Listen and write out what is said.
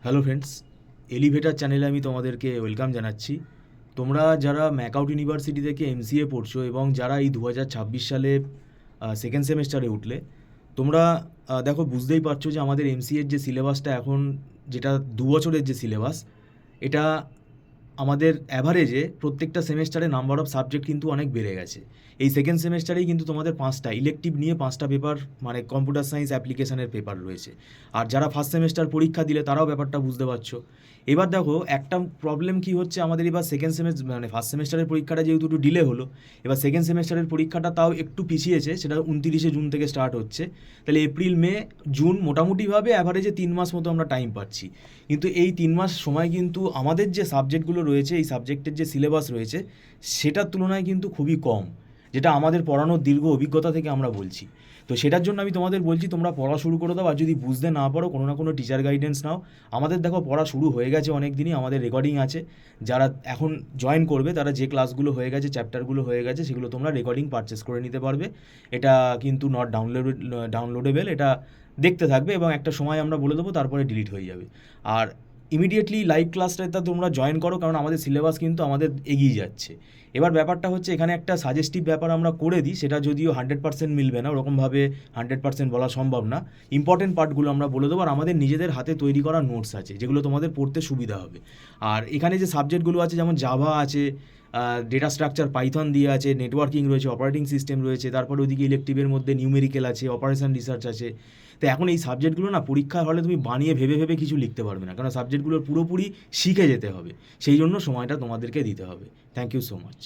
Hello friends, elevator চ্যানেলে আমি তোমাদেরকে ওয়েলকাম জানাচ্ছি। তোমরা যারা ম্যাকআউট ইউনিভার্সিটি থেকে এমসিএ পড়ছো এবং যারা এই 2026 সালে সেকেন্ড সেমেস্টারে উঠলে, তোমরা দেখো, বুঝতেই পারছো যে আমাদের এমসিএর যে সিলেবাসটা এখন, যেটা 2 বছরের যে সিলেবাস, এটা আমাদের অ্যাভারেজে প্রত্যেকটা সেমেস্টারে নাম্বার অফ সাবজেক্ট কিন্তু অনেক বেড়ে গেছে। এই সেকেন্ড সেমেস্টারেই কিন্তু তোমাদের 5টা ইলেকটিভ নিয়ে 5টা পেপার, মানে কম্পিউটার সায়েন্স অ্যাপ্লিকেশনের পেপার রয়েছে। আর যারা ফার্স্ট সেমেস্টার পরীক্ষা দিলে তারাও ব্যাপারটা বুঝতে পারছো। এবার দেখো, একটা প্রবলেম কি হচ্ছে আমাদের, এবার সেকেন্ড সেমেস্টার মানে ফার্স্ট সেমেস্টারের পরীক্ষাটা যেহেতু একটু ডিলে হলো, এবার সেকেন্ড সেমেস্টারের পরীক্ষাটা তাও একটু পিছিয়েছে, সেটা 29শে জুন থেকে স্টার্ট হচ্ছে। তাহলে এপ্রিল, মে, জুন মোটামুটিভাবে অ্যাভারেজে 3 মাস মতো আমরা টাইম পাচ্ছি। কিন্তু এই 3 মাস সময় কিন্তু আমাদের যে সাবজেক্টগুলো রয়েছে, এই সাবজেক্টের যে সিলেবাস রয়েছে, সেটার তুলনায় কিন্তু খুবই কম, যেটা আমাদের পড়ানোর দীর্ঘ অভিজ্ঞতা থেকে আমরা বলছি। তো সেটার জন্য আমি তোমাদের বলছি, তোমরা পড়া শুরু করে দাও। আর যদি বুঝতে না পারো, কোনো না কোনো টিচার গাইডেন্স নাও। আমাদের দেখো, পড়া শুরু হয়ে গেছে অনেক দিনই, আমাদের রেকর্ডিং আছে। যারা এখন জয়েন করবে, তারা যে ক্লাসগুলো হয়ে গেছে, চ্যাপ্টারগুলো হয়ে গেছে, সেগুলো তোমরা রেকর্ডিং পারচেস করে নিতে পারবে। এটা কিন্তু নট ডাউনলোডেবল, এটা দেখতে থাকবে এবং একটা সময় আমরা বলে দেবো, তারপরে ডিলিট হয়ে যাবে। আর ইমিডিয়েটলি লাইভ ক্লাসটাতে তোমরা জয়েন করো, কারণ আমাদের সিলেবাস কিন্তু আমাদের এগিয়ে যাচ্ছে। এবার ব্যাপারটা হচ্ছে, এখানে একটা সাজেস্টিভ ব্যাপার আমরা করে দিই, সেটা যদিও 100% মিলবে না, ওরকমভাবে 100% বলা সম্ভব না। ইম্পর্টেন্ট পার্টগুলো আমরা বলে দেবো। আর আমাদের নিজেদের হাতে তৈরি করা নোটস আছে, যেগুলো তোমাদের পড়তে সুবিধা হবে। আর এখানে যে সাবজেক্টগুলো আছে, যেমন জাভা আছে, ডেটা স্ট্রাকচার পাইথন দিয়ে আছে, নেটওয়ার্কিং রয়েছে, অপারেটিং সিস্টেম রয়েছে, তারপরে ওইদিকে ইলেকটিভের মধ্যে নিউমেরিক্যাল আছে, অপারেশন রিসার্চ আছে। তো এখন এই সাবজেক্টগুলো না, পরীক্ষার হলে তুমি বানিয়ে ভেবে ভেবে কিছু লিখতে পারবে না, কারণ সাবজেক্টগুলো পুরোপুরি শিখে যেতে হবে। সেই জন্য সময়টা তোমাদেরকে দিতে হবে। Thank you so much.